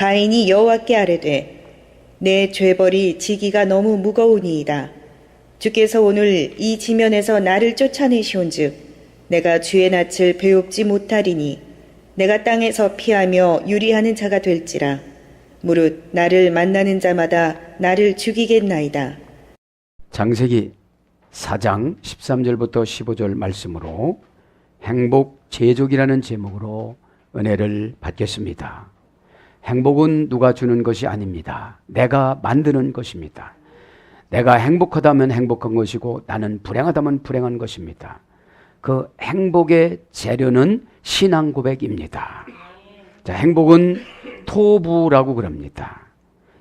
가인이 여호와께 아뢰되 내 죄벌이 지기가 너무 무거우니이다. 주께서 오늘 이 지면에서 나를 쫓아내시온즉 내가 주의 낯을 배웁지 못하리니 내가 땅에서 피하며 유리하는 자가 될지라. 무릇 나를 만나는 자마다 나를 죽이겠나이다. 창세기 4장 13절부터 15절 말씀으로 행복 제족이라는 제목으로 은혜를 받겠습니다. 행복은 누가 주는 것이 아닙니다. 내가 만드는 것입니다. 내가 행복하다면 행복한 것이고 나는 불행하다면 불행한 것입니다. 그 행복의 재료는 신앙 고백입니다. 자, 행복은 토부라고 그럽니다.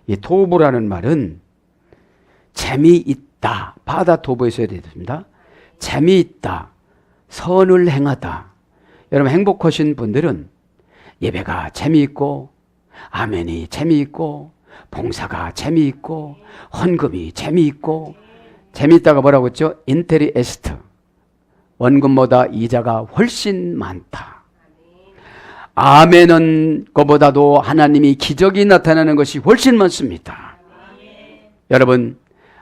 이 토부라는 말은 재미있다. 바다 토부에 써야 되겠습니다. 재미있다. 선을 행하다. 여러분 행복하신 분들은 예배가 재미있고 아멘이 재미있고 봉사가 재미있고 헌금이 재미있고 재미있다가 뭐라고 했죠? 인테리에스트. 원금보다 이자가 훨씬 많다. 아멘은 것보다도 하나님이 기적이 나타나는 것이 훨씬 많습니다. 여러분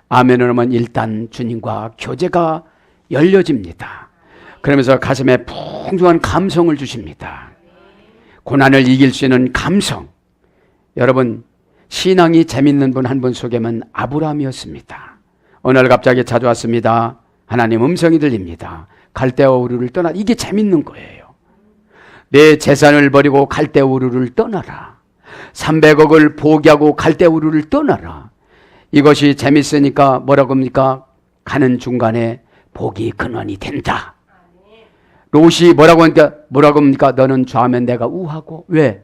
아멘을 하면 일단 주님과 교제가 열려집니다. 그러면서 가슴에 풍성한 감성을 주십니다. 고난을 이길 수 있는 감성. 여러분 신앙이 재밌는 분 한 분 소개하면 아브라함이었습니다. 어느 날 갑자기 찾아왔습니다. 하나님 음성이 들립니다. 갈대아 우르를 떠나. 이게 재밌는 거예요. 내 재산을 버리고 갈대아 우르를 떠나라. 300억을 포기하고 갈대아 우르를 떠나라. 이것이 재밌으니까 뭐라고 합니까? 가는 중간에 복이 근원이 된다. 롯이 뭐라고 합니까? 너는 좌하면 내가 우하고. 왜?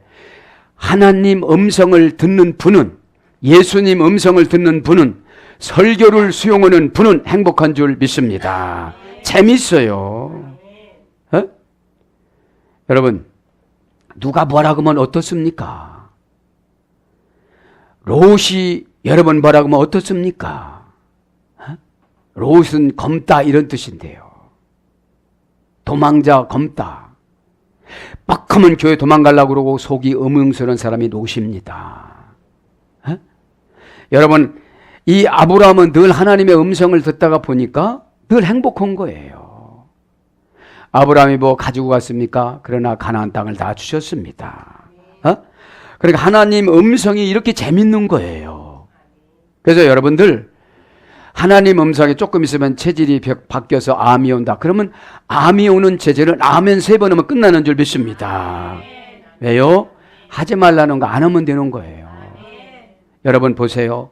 하나님 음성을 듣는 분은, 예수님 음성을 듣는 분은, 설교를 수용하는 분은 행복한 줄 믿습니다. 재밌어요. 어? 여러분 누가 뭐라고 하면 어떻습니까? 롯이 여러분 뭐라고 하면 어떻습니까? 어? 롯은 검다 이런 뜻인데요. 도망자 검다. 빡하면 교회 도망가려고 그러고 속이 음흉스러운 사람이 롯입니다. 어? 여러분 이 아브라함은 늘 하나님의 음성을 듣다가 보니까 늘 행복한 거예요. 아브라함이 뭐 가지고 갔습니까? 그러나 가나안 땅을 다 주셨습니다. 어? 그러니까 하나님 음성이 이렇게 재밌는 거예요. 그래서 여러분들 하나님 음성이 조금 있으면 체질이 바뀌어서 암이 온다. 그러면 암이 오는 체질은 아멘 3번 하면 끝나는 줄 믿습니다. 왜요? 하지 말라는 거 안 하면 되는 거예요. 여러분 보세요.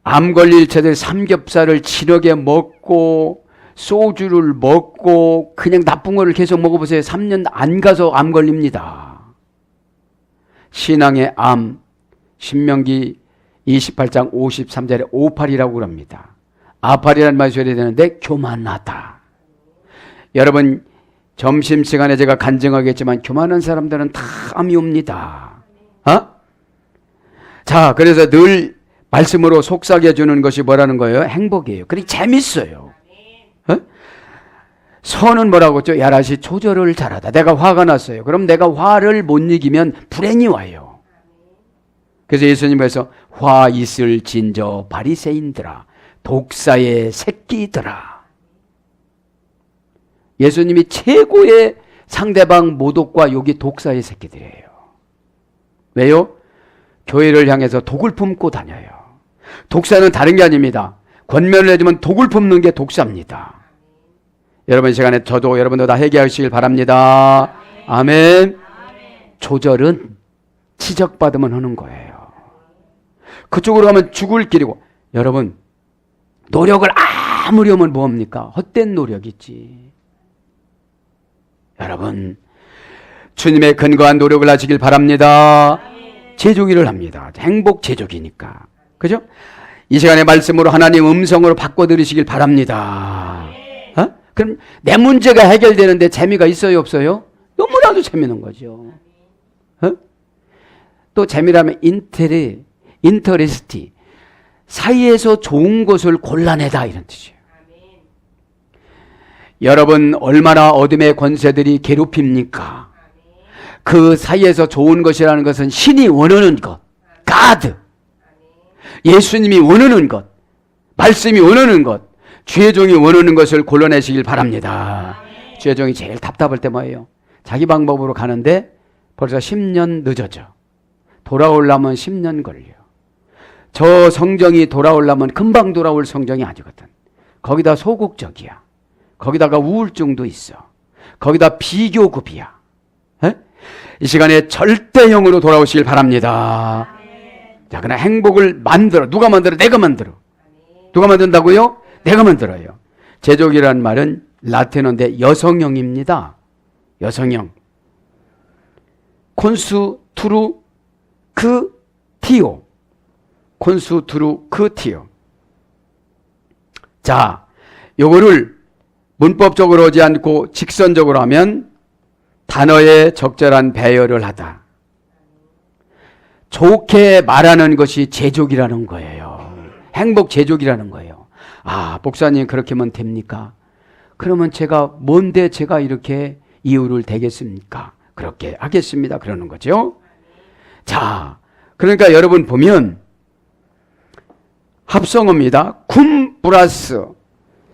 암 걸릴 체들 삼겹살을 진하게 먹고 소주를 먹고 그냥 나쁜 거를 계속 먹어보세요. 3년 안 가서 암 걸립니다. 신앙의 암, 신명기 28장 53절에 오팔이라고 그럽니다. 아팔이라는 말이 써야 되는데 교만하다. 여러분 점심시간에 제가 간증하겠지만 교만한 사람들은 다 암이 옵니다. 어? 자, 그래서 늘 말씀으로 속삭여 주는 것이 뭐라는 거예요? 행복이에요. 그러니 재밌어요. 어? 선은 뭐라고 했죠? 야라시 조절을 잘하다. 내가 화가 났어요. 그럼 내가 화를 못 이기면 불행이 와요. 그래서 예수님께서 화 있을 진저 바리새인들아 독사의 새끼들아. 예수님이 최고의 상대방 모독과 욕이 독사의 새끼들이에요. 왜요? 교회를 향해서 독을 품고 다녀요. 독사는 다른 게 아닙니다. 권면을 해주면 독을 품는 게 독사입니다. 여러분 시간에 저도 여러분도 다 회개하시길 바랍니다. 아멘. 조절은 지적받으면 하는 거예요. 그쪽으로 가면 죽을 길이고. 여러분 노력을 아무리 하면 뭐합니까? 헛된 노력이지. 여러분 주님의 근거한 노력을 하시길 바랍니다. 제조기를 합니다. 행복 제조기니까. 그죠? 이 시간에 말씀으로 하나님 음성으로 바꿔 들으시길 바랍니다. 어? 그럼 내 문제가 해결되는데 재미가 있어요 없어요? 너무나도 재미있는 거죠. 어? 또 재미라면 인터레스티 사이에서 좋은 것을 골라내다 이런 뜻이에요. 여러분 얼마나 어둠의 권세들이 괴롭힙니까? 그 사이에서 좋은 것이라는 것은 신이 원하는 것, God, 예수님이 원하는 것, 말씀이 원하는 것, 주의 종이 원하는 것을 골라내시길 바랍니다. 주의 종이 제일 답답할 때 뭐예요? 자기 방법으로 가는데 벌써 10년 늦어져. 돌아오려면 10년 걸려. 저 성정이 돌아오려면 금방 돌아올 성정이 아니거든. 거기다 소극적이야. 거기다가 우울증도 있어. 거기다 비교급이야. 에? 이 시간에 절대형으로 돌아오시길 바랍니다. 자, 그러나 행복을 만들어. 누가 만들어? 내가 만들어. 누가 만든다고요? 내가 만들어요. 제족이라는 말은 라틴어인데 여성형입니다. 여성형. 콘수투루 크티오. 콘수투루 크티오. 자, 요거를 문법적으로 하지 않고 직선적으로 하면 단어의 적절한 배열을 하다. 좋게 말하는 것이 제족이라는 거예요. 행복 제족이라는 거예요. 아, 목사님 그렇게 하면 됩니까? 그러면 제가 뭔데 제가 이렇게 이유를 대겠습니까? 그렇게 하겠습니다. 그러는 거죠. 자, 그러니까 여러분 보면 합성어입니다. 쿰 플러스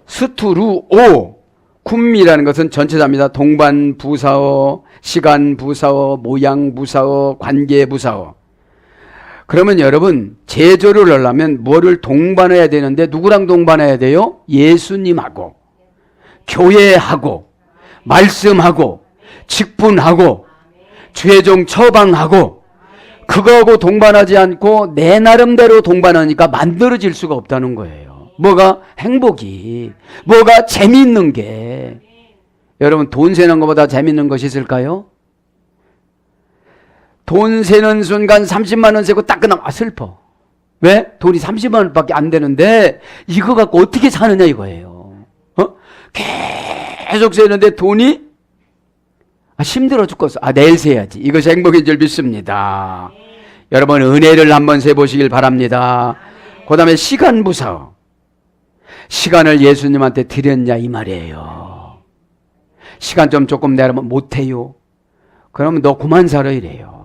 스투루오. 쿰이라는 것은 전체자입니다. 동반 부사어, 시간 부사어, 모양 부사어, 관계 부사어. 그러면 여러분 제조를 하려면 뭐를 동반해야 되는데 누구랑 동반해야 돼요? 예수님하고, 교회하고, 말씀하고, 직분하고, 죄종 처방하고, 그거하고 동반하지 않고 내 나름대로 동반하니까 만들어질 수가 없다는 거예요. 뭐가? 행복이. 뭐가? 재미있는 게. 여러분 돈 세는 것보다 재미있는 것이 있을까요? 돈 세는 순간 30만 원 세고 딱 끝나면 슬퍼. 왜? 돈이 30만 원밖에 안 되는데 이거 갖고 어떻게 사느냐 이거예요. 계속 세는데 돈이 힘들어 죽겠어. 내일 세야지. 이것이 행복인 줄 믿습니다. 여러분 은혜를 한번 세보시길 바랍니다. 그 다음에 시간 부사어. 시간을 예수님한테 드렸냐 이 말이에요. 시간 좀 조금 내라면 못해요. 그러면 너 그만 살아 이래요.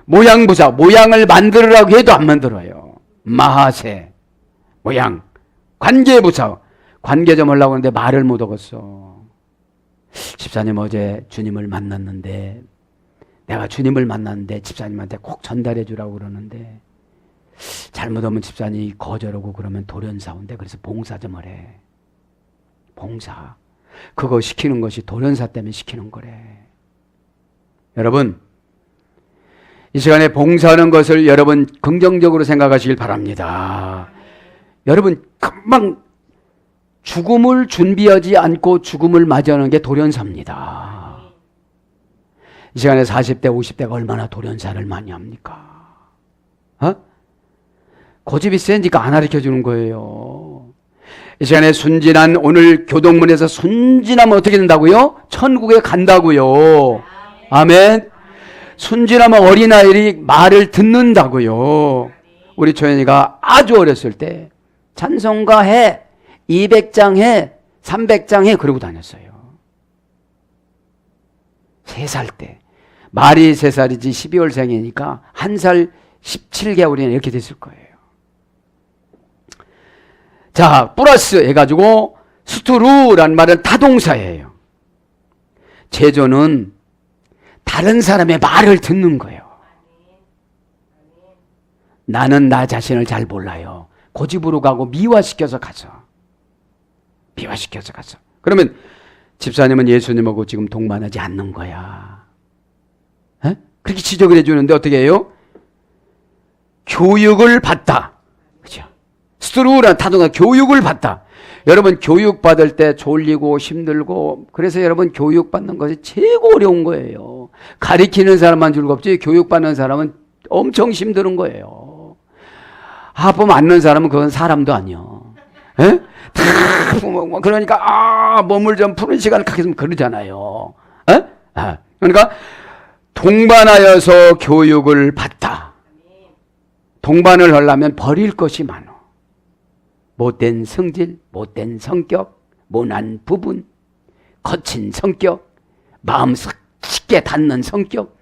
모양 부사. 모양을 만들으라고 해도 안 만들어요. 마하세. 모양. 관계 부사. 관계 좀 하려고 하는데 말을 못 하겠어. 집사님 어제 주님을 만났는데 내가 주님을 만났는데 집사님한테 꼭 전달해 주라고 그러는데 잘못하면 집사님이 거절하고 그러면 돌연사온대. 그래서 봉사 좀 하래. 봉사. 그거 시키는 것이 돌연사 때문에 시키는 거래. 여러분 이 시간에 봉사하는 것을 여러분 긍정적으로 생각하시길 바랍니다. 여러분 금방 죽음을 준비하지 않고 죽음을 맞이하는 게 돌연사입니다. 이 시간에 40대 50대가 얼마나 돌연사를 많이 합니까? 고집이 세니까 안 가르쳐주는 거예요. 이 시간에 순진한 오늘 교동문에서 순진하면 어떻게 된다고요? 천국에 간다고요. 아멘. 순진하면 어린아이들이 말을 듣는다고요. 우리 초연이가 아주 어렸을 때 찬송가 해, 200장 해, 300장 해 그러고 다녔어요. 3살 때. 말이 3살이지 12월생이니까 1살 17개월이나 이렇게 됐을 거예요. 자, 플러스 해가지고 스투루라는 말은 타동사예요. 제조는 다른 사람의 말을 듣는 거예요. 나는 나 자신을 잘 몰라요. 고집으로 가고 미화시켜서 가서. 미화시켜서 가서. 그러면 집사님은 예수님하고 지금 동반하지 않는 거야. 에? 그렇게 지적을 해주는데 어떻게 해요? 교육을 받다. 그죠? 스트루란 타동사 교육을 받다. 여러분 교육받을 때 졸리고 힘들고 그래서 여러분 교육받는 것이 최고 어려운 거예요. 가르치는 사람만 즐겁지 교육받는 사람은 엄청 힘드는 거예요. 하품 맞는 사람은 그건 사람도 아니요. 에? 그러니까 몸을 좀 푸는 시간을 갖겠으면 그러잖아요. 에? 그러니까 동반하여서 교육을 받다. 동반을 하려면 버릴 것이 많아. 못된 성질, 못된 성격, 모난 부분, 거친 성격, 마음 싹 쉽게 닫는 성격.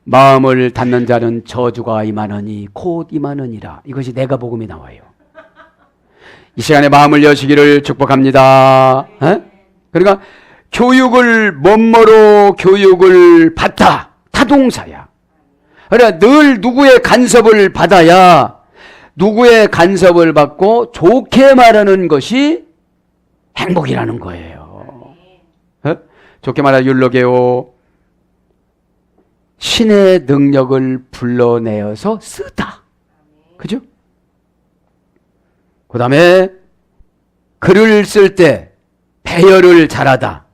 마음을 닫는 자는 저주가 임하느니 곧 임하느니라. 이것이 내가 복음이 나와요. 이 시간에 마음을 여시기를 축복합니다. 그러니까 교육을 멋모로 교육을 받다. 타동사야. 그러니까 늘 누구의 간섭을 받아야 누구의 간섭을 받고 좋게 말하는 것이 행복이라는 거예요. 좋게 말하면 율로게오. 신의 능력을 불러내어서 쓰다. 그죠? 그 다음에 글을 쓸 때 배열을 잘하다.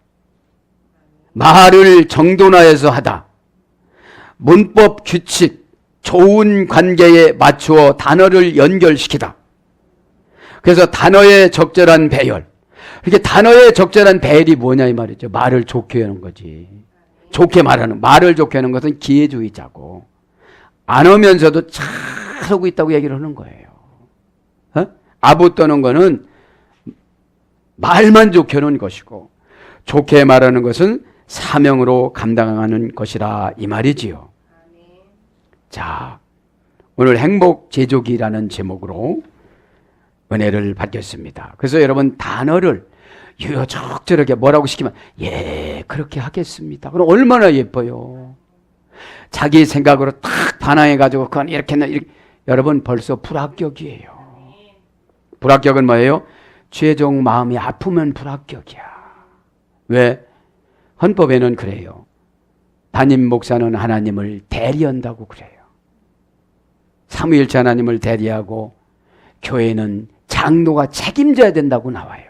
말을 정돈화해서 하다. 문법 규칙, 좋은 관계에 맞추어 단어를 연결시키다. 그래서 단어의 적절한 배열. 이렇게 단어의 적절한 배열이 뭐냐 이 말이죠. 말을 좋게 하는 거지. 좋게 말하는, 말을 좋게 하는 것은 기회주의자고, 안 하면서도 잘하고 있다고 얘기를 하는 거예요. 아부 떠는 거는 말만 좋게 하는 것이고, 좋게 말하는 것은 사명으로 감당하는 것이라 이 말이지요. 자, 오늘 행복 제조기라는 제목으로 은혜를 받겠습니다. 그래서 여러분 단어를 유유적절하게 뭐라고 시키면 예 그렇게 하겠습니다. 그럼 얼마나 예뻐요. 자기 생각으로 딱 반항해가지고 그건 이렇게 여러분 벌써 불합격이에요. 불합격은 뭐예요? 최종 마음이 아프면 불합격이야. 왜? 헌법에는 그래요. 담임 목사는 하나님을 대리한다고 그래요. 삼위일체 하나님을 대리하고 교회는 장로가 책임져야 된다고 나와요.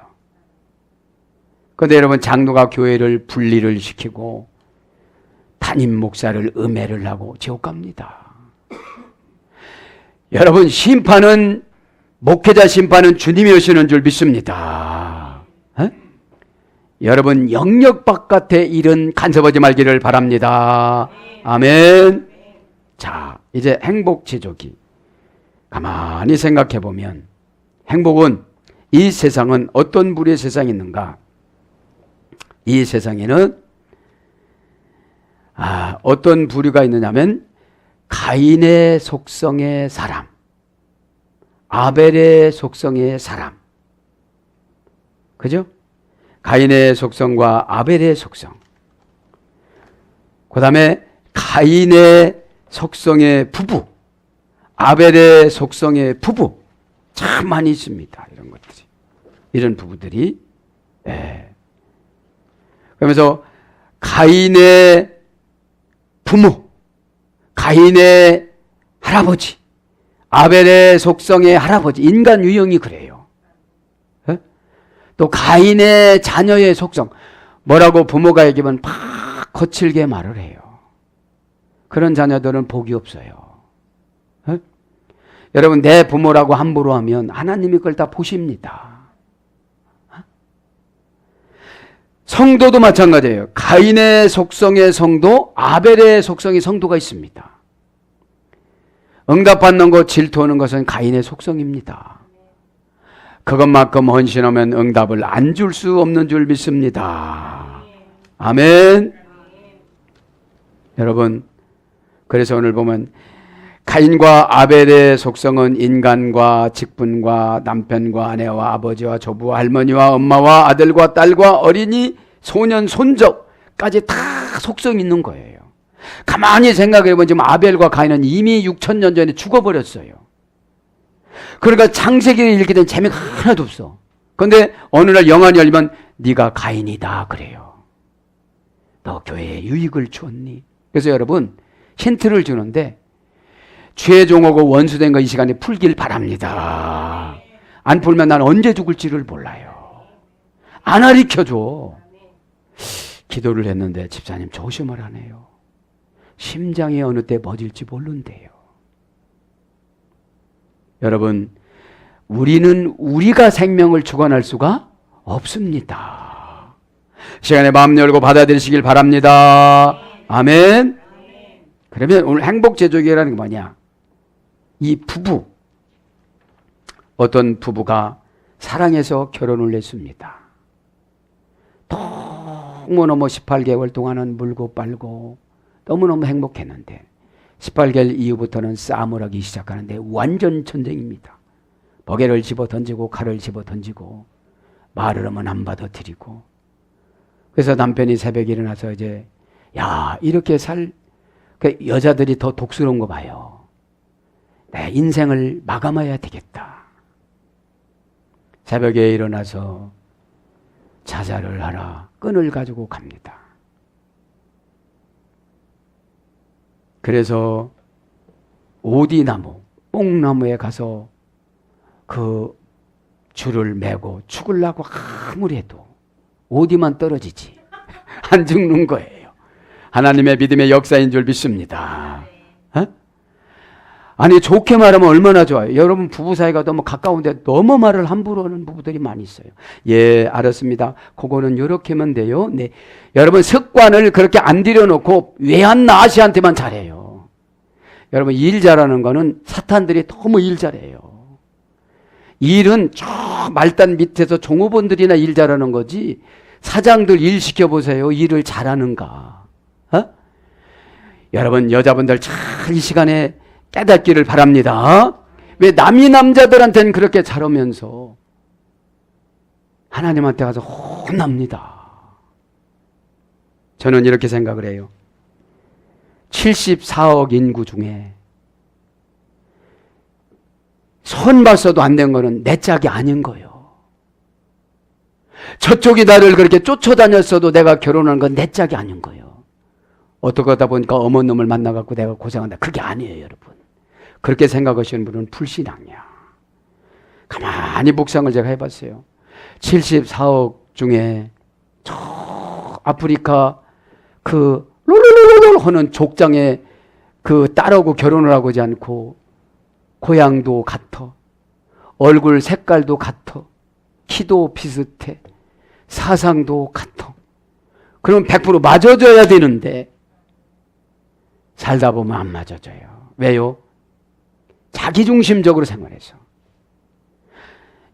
그런데 여러분 장로가 교회를 분리를 시키고 담임 목사를 음해를 하고 지옥 갑니다. 여러분 심판은 목회자 심판은 주님이 오시는 줄 믿습니다. 여러분 영역 바깥의 일은 간섭하지 말기를 바랍니다. 아멘. 자, 이제 행복 제조기. 가만히 생각해 보면 행복은 이 세상은 어떤 부류의 세상이 있는가? 이 세상에는 어떤 부류가 있느냐면 가인의 속성의 사람, 아벨의 속성의 사람. 그죠? 가인의 속성과 아벨의 속성. 그 다음에 가인의 속성의 부부, 아벨의 속성의 부부. 참 많이 있습니다. 이런 것들이. 이런 부부들이. 그러면서 가인의 부모, 가인의 할아버지, 아벨의 속성의 할아버지. 인간 유형이 그래요. 또 가인의 자녀의 속성. 뭐라고 부모가 얘기하면 막 거칠게 말을 해요. 그런 자녀들은 복이 없어요. 여러분 내 부모라고 함부로 하면 하나님이 그걸 다 보십니다. 성도도 마찬가지예요. 가인의 속성의 성도, 아벨의 속성의 성도가 있습니다. 응답받는 것, 질투하는 것은 가인의 속성입니다. 그것만큼 헌신하면 응답을 안 줄 수 없는 줄 믿습니다. 아멘. 여러분, 그래서 오늘 보면 가인과 아벨의 속성은 인간과 직분과 남편과 아내와 아버지와 조부와 할머니와 엄마와 아들과 딸과 어린이, 소년, 손자까지 다 속성이 있는 거예요. 가만히 생각해보면 지금 아벨과 가인은 이미 6,000년 전에 죽어버렸어요. 그러니까 창세기를 읽게 된 재미가 하나도 없어. 그런데 어느 날 영안이 열리면 네가 가인이다 그래요. 너 교회에 유익을 주었니? 그래서 여러분 힌트를 주는데 최종하고 원수된 거 이 시간에 풀길 바랍니다. 안 풀면 난 언제 죽을지를 몰라요. 안 가르쳐줘. 기도를 했는데 집사님 조심을 하네요. 심장이 어느 때 멎을지 모른대요. 여러분, 우리는 우리가 생명을 주관할 수가 없습니다. 시간에 마음 열고 받아들이시길 바랍니다. 아멘. 그러면 오늘 행복 제조기라는 게 뭐냐? 이 부부, 어떤 부부가 사랑해서 결혼을 했습니다. 너무너무 18개월 동안은 물고 빨고 너무너무 행복했는데 18개월 이후부터는 싸움을 하기 시작하는데 완전 전쟁입니다. 버개를 집어 던지고 칼을 집어 던지고 말을 하면 안 받아들이고. 그래서 남편이 새벽에 일어나서 이제 야 이렇게 그 여자들이 더 독스러운 거 봐요. 내 인생을 마감해야 되겠다. 새벽에 일어나서 자살을 하라 끈을 가지고 갑니다. 그래서 오디나무, 뽕나무에 가서 그 줄을 메고 죽으려고 아무리 해도 오디만 떨어지지 안 죽는 거예요. 하나님의 믿음의 역사인 줄 믿습니다. 어? 아니 좋게 말하면 얼마나 좋아요. 여러분 부부 사이가 너무 가까운데 너무 말을 함부로 하는 부부들이 많이 있어요. 예, 알았습니다. 그거는 이렇게 하면 돼요. 네, 여러분 습관을 그렇게 안 들여놓고 외한나 아시한테만 잘해요. 여러분 일 잘하는 거는 사탄들이 너무 일 잘해요. 일은 저 말단 밑에서 종업원들이나 일 잘하는 거지 사장들 일 시켜보세요. 일을 잘하는가. 어? 여러분 여자분들 잘 이 시간에 깨닫기를 바랍니다. 왜 남이 남자들한테는 그렇게 잘하면서 하나님한테 가서 혼납니다. 저는 이렇게 생각을 해요. 74억 인구 중에 손 봤어도 안 된 거는 내 짝이 아닌 거예요. 저쪽이 나를 그렇게 쫓아다녔어도 내가 결혼한 건 내 짝이 아닌 거예요. 어떻게 하다 보니까 어머 놈을 만나갖고 내가 고생한다. 그게 아니에요, 여러분. 그렇게 생각하시는 분은 불신앙이야. 가만히 묵상을 제가 해봤어요. 74억 중에 저 아프리카 그 롤롤롤롤 하는 족장에 그 딸하고 결혼을 하고지 않고 고향도 같아. 얼굴 색깔도 같아. 키도 비슷해. 사상도 같아. 그럼 100% 맞아줘야 되는데 살다 보면 안 맞아져요. 왜요? 자기중심적으로 생활해서.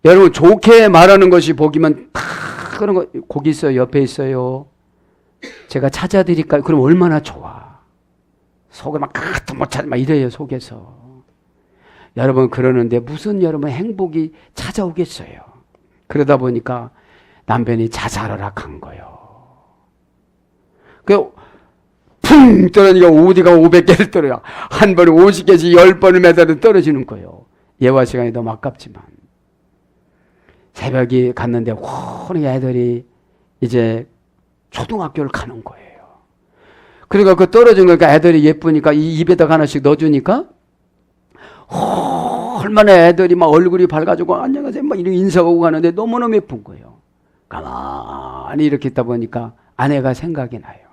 여러분 좋게 말하는 것이 복이면 다 그런 거 거기 있어요. 옆에 있어요. 제가 찾아드릴까요? 그럼 얼마나 좋아. 속에 막 못 찾아 막 이래요. 속에서. 여러분 그러는데 무슨 여러분 행복이 찾아오겠어요. 그러다 보니까 남편이 자살하라 간 거예요. 쿵 떨어지니까 오디가 500개를 떨어요. 한 번에 50개씩 10번을 매달려 떨어지는 거예요. 예화 시간이 너무 아깝지만. 새벽에 갔는데 훤히 애들이 이제 초등학교를 가는 거예요. 그러니까 그 떨어진 거니까 애들이 예쁘니까 이 입에다가 하나씩 넣어주니까 얼마나 애들이 막 얼굴이 밝아지고 안녕하세요 막 이렇게 인사하고 가는데 너무너무 예쁜 거예요. 가만히 이렇게 있다 보니까 아내가 생각이 나요.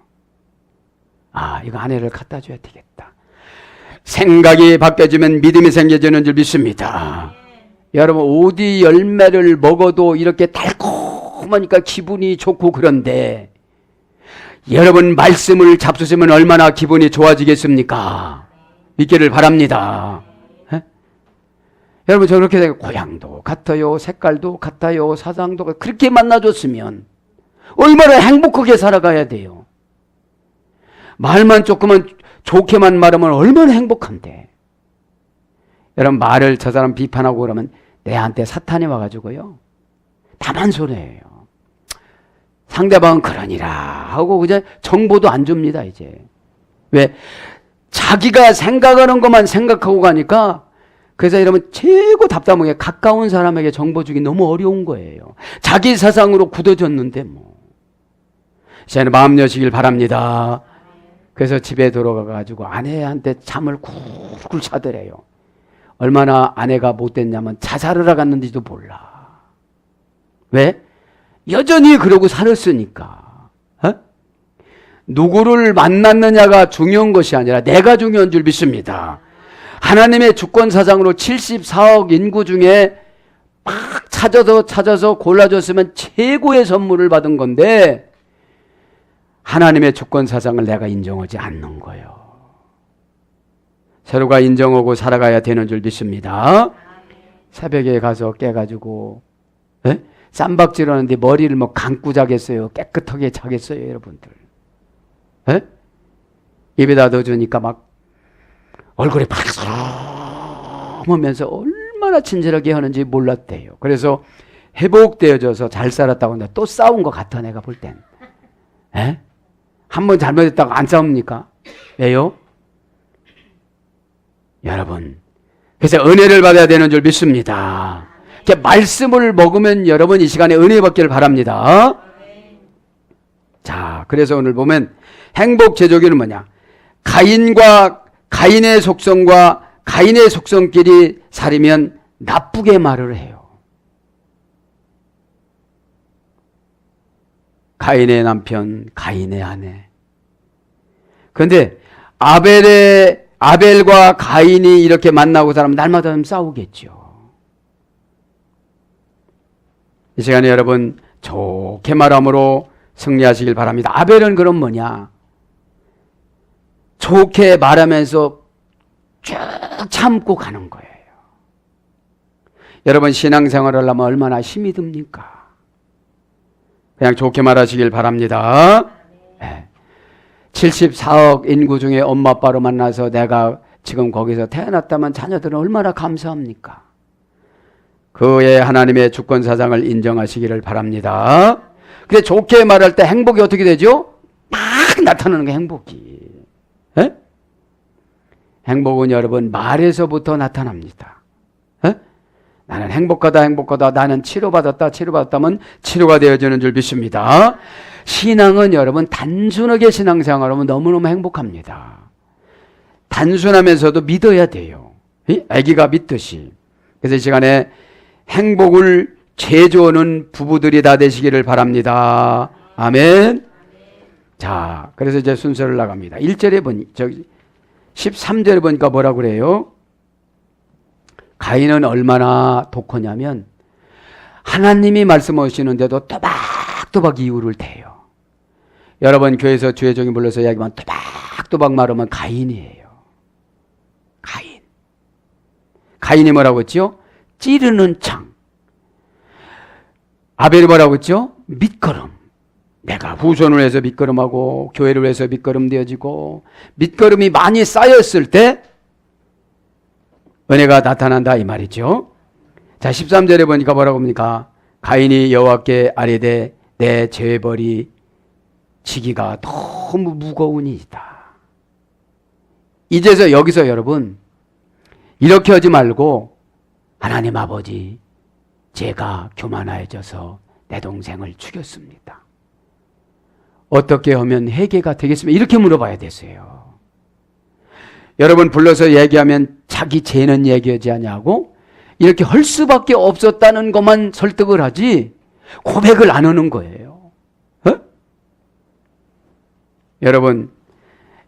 아, 이거 아내를 갖다 줘야 되겠다. 생각이 바뀌어지면 믿음이 생겨지는 줄 믿습니다. 여러분 오디 열매를 먹어도 이렇게 달콤하니까 기분이 좋고 그런데 여러분 말씀을 잡수시면 얼마나 기분이 좋아지겠습니까? 믿기를 바랍니다. 에? 여러분 저렇게 생각 고향도 같아요. 색깔도 같아요. 사상도 그렇게 만나줬으면 얼마나 행복하게 살아가야 돼요. 말만 조금만 좋게만 말하면 얼마나 행복한데. 여러분 말을 저 사람 비판하고 그러면 내한테 사탄이 와가지고요. 다만 소리예요. 상대방은 그러니라 하고 그냥 정보도 안 줍니다 이제. 왜? 자기가 생각하는 것만 생각하고 가니까 그래서 이러면 최고 답답한 게 가까운 사람에게 정보 주기 너무 어려운 거예요. 자기 사상으로 굳어졌는데 뭐. 이제는 마음 여시길 바랍니다. 그래서 집에 들어가가지고 아내한테 잠을 굴굴 자더래요. 얼마나 아내가 못됐냐면 자살을 하러 갔는지도 몰라. 왜? 여전히 그러고 살았으니까. 어? 누구를 만났느냐가 중요한 것이 아니라 내가 중요한 줄 믿습니다. 하나님의 주권사상으로 74억 인구 중에 막 찾아서 골라줬으면 최고의 선물을 받은 건데 하나님의 주권사상을 내가 인정하지 않는 거예요. 서로가 인정하고 살아가야 되는 줄 믿습니다. 새벽에 가서 깨가지고 쌈박질 하는데 머리를 뭐 감고 자겠어요? 깨끗하게 자겠어요, 여러분들? 에? 입에다 넣어주니까 막 얼굴이 파랗면서 얼마나 친절하게 하는지 몰랐대요. 그래서 회복되어져서 잘 살았다고 하는데 또 싸운 것 같아, 내가 볼 땐. 에? 한 번 잘못했다고 안 싸웁니까? 왜요? 여러분, 그래서 은혜를 받아야 되는 줄 믿습니다. 이렇게 말씀을 먹으면 여러분 이 시간에 은혜 받기를 바랍니다. 자, 그래서 오늘 보면 행복 제조기는 뭐냐? 가인의 속성과 가인의 속성끼리 살이면 나쁘게 말을 해요. 가인의 남편, 가인의 아내. 그런데 아벨과 가인이 이렇게 만나고 살면 날마다 좀 싸우겠죠. 이 시간에 여러분 좋게 말함으로 승리하시길 바랍니다. 아벨은 그럼 뭐냐? 좋게 말하면서 쭉 참고 가는 거예요. 여러분 신앙생활을 하려면 얼마나 힘이 듭니까? 그냥 좋게 말하시길 바랍니다. 네. 74억 인구 중에 엄마 아빠로 만나서 내가 지금 거기서 태어났다면 자녀들은 얼마나 감사합니까? 그의 하나님의 주권사상을 인정하시기를 바랍니다. 근데 좋게 말할 때 행복이 어떻게 되죠? 막 나타나는 게 행복이. 에? 행복은 여러분 말에서부터 나타납니다. 에? 나는 행복하다. 나는 치료받았다면 치료가 되어지는 줄 믿습니다. 신앙은 여러분 단순하게 신앙생활하면 너무너무 행복합니다. 단순하면서도 믿어야 돼요. 아기가 믿듯이. 그래서 이 시간에 행복을 제조하는 부부들이 다 되시기를 바랍니다. 아멘. 자, 그래서 이제 순서를 나갑니다. 13절에 보니까 뭐라고 그래요? 가인은 얼마나 독하냐면 하나님이 말씀하시는데도 또박또박 이유를 대요. 여러분 교회에서 주의 종이 불러서 이야기하면 또박또박 말하면 가인이에요. 가인이 뭐라고 했죠? 찌르는 창. 아벨이 뭐라고 했죠? 밑거름. 내가 후손을 위해서 밑거름하고 교회를 위해서 밑거름 되어지고 밑거름이 많이 쌓였을 때 은혜가 나타난다 이 말이죠. 자, 13절에 보니까 뭐라고 합니까? 가인이 여호와께 아뢰되 내 죄벌이 지기가 너무 무거우니이다. 이제서 여기서 여러분 이렇게 하지 말고 하나님 아버지, 제가 교만해져서 내 동생을 죽였습니다. 어떻게 하면 회개가 되겠습니까? 이렇게 물어봐야 되세요. 여러분 불러서 얘기하면 자기 죄는 얘기하지 않냐고 이렇게 할 수밖에 없었다는 것만 설득을 하지 고백을 안 하는 거예요. 여러분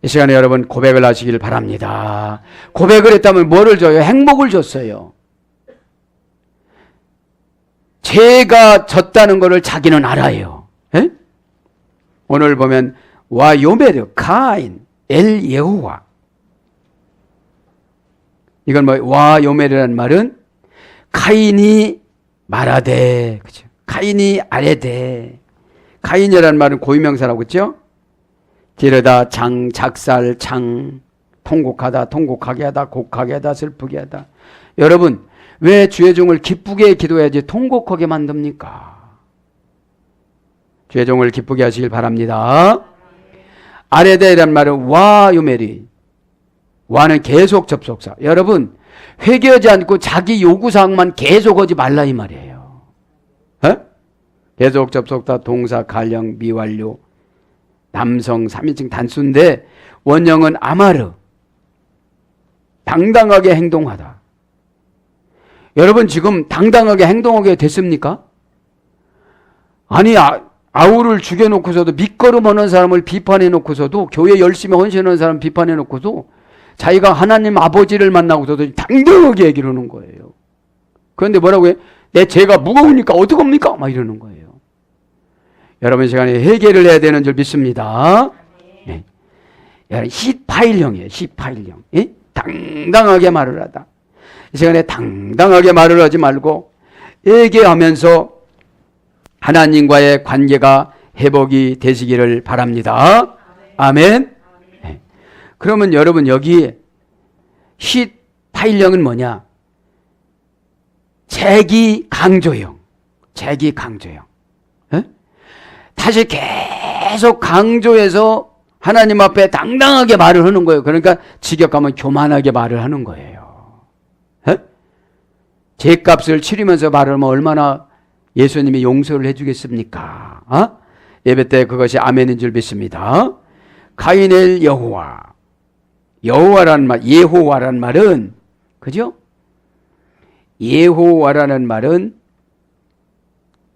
이 시간에 여러분 고백을 하시길 바랍니다. 고백을 했다면 뭐를 줘요? 행복을 줬어요. 죄가 졌다는 것을 자기는 알아요. 에? 오늘 보면 와 요메르 카인 엘 예호와 이건 뭐 와 요메르라는 말은 카인이 말하되 그죠? 카인이 아뢰되 카인이라는 말은 고유명사라고 했죠? 기르다 장 작살 창 통곡하다 통곡하게 하다 곡하게 하다 슬프게 하다. 여러분 왜 주의 종을 기쁘게 기도해야지 통곡하게 만듭니까? 주의 종을 기쁘게 하시길 바랍니다. 아레데이란 말은 와 요메리. 와는 계속 접속사. 여러분 회개하지 않고 자기 요구사항만 계속 하지 말라 이 말이에요. 에? 계속 접속사 동사 갈령 미완료 남성 3인칭 단수인데 원형은 아마르. 당당하게 행동하다. 여러분 지금 당당하게 행동하게 됐습니까? 아니 아우를 죽여놓고서도 밑거름하는 사람을 비판해놓고서도 교회 열심히 헌신하는 사람 비판해놓고도 자기가 하나님 아버지를 만나고서도 당당하게 얘기를 하는 거예요. 그런데 뭐라고 해? 내 죄가 무거우니까 어떡합니까? 막 이러는 거예요. 여러분 시간에 회개를 해야 되는 줄 믿습니다. 네. 여러분 시파일형이에요. 시파일형. 예? 당당하게 말을 하다. 이 시간에 당당하게 말을 하지 말고 얘기하면서 하나님과의 관계가 회복이 되시기를 바랍니다. 아멘. 네. 그러면 여러분 여기 힛 파일령은 뭐냐? 재기 강조형. 재기 강조형. 네? 다시 계속 강조해서 하나님 앞에 당당하게 말을 하는 거예요. 그러니까 직역하면 교만하게 말을 하는 거예요. 네? 죄값을 치르면서 말을 하면 얼마나 예수님이 용서를 해주겠습니까? 어? 예배 때 그것이 아멘인 줄 믿습니다. 가인의 여호와. 여호와라는 말, 예호와라는 말은, 그죠? 예호와라는 말은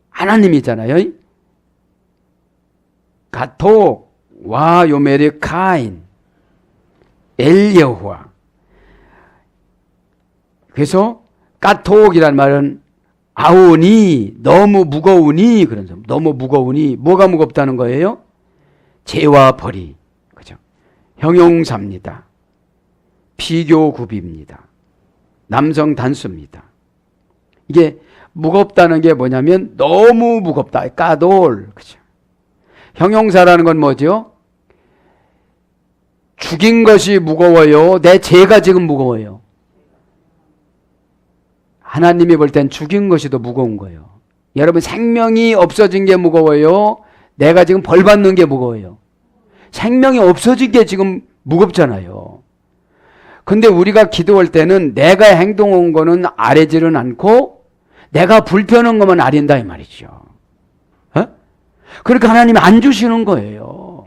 하나님이잖아요. 가톡, 와, 요메르, 카인, 엘 여호와. 그래서 까톡이라는 말은 아오니, 너무 무거우니, 그런 점. 너무 무거우니, 뭐가 무겁다는 거예요? 죄와 벌이. 그죠? 형용사입니다. 비교구비입니다. 남성 단수입니다. 이게 무겁다는 게 뭐냐면 너무 무겁다. 까돌. 그죠? 형용사라는 건 뭐죠? 죽인 것이 무거워요. 내 죄가 지금 무거워요. 하나님이 볼 땐 죽인 것이 더 무거운 거예요. 여러분 생명이 없어진 게 무거워요. 내가 지금 벌 받는 게 무거워요. 생명이 없어진 게 지금 무겁잖아요. 근데 우리가 기도할 때는 내가 행동한 거는 아뢰지는 않고 내가 불편한 것만 아린다 이 말이죠. 어? 그러니까 하나님이 안 주시는 거예요.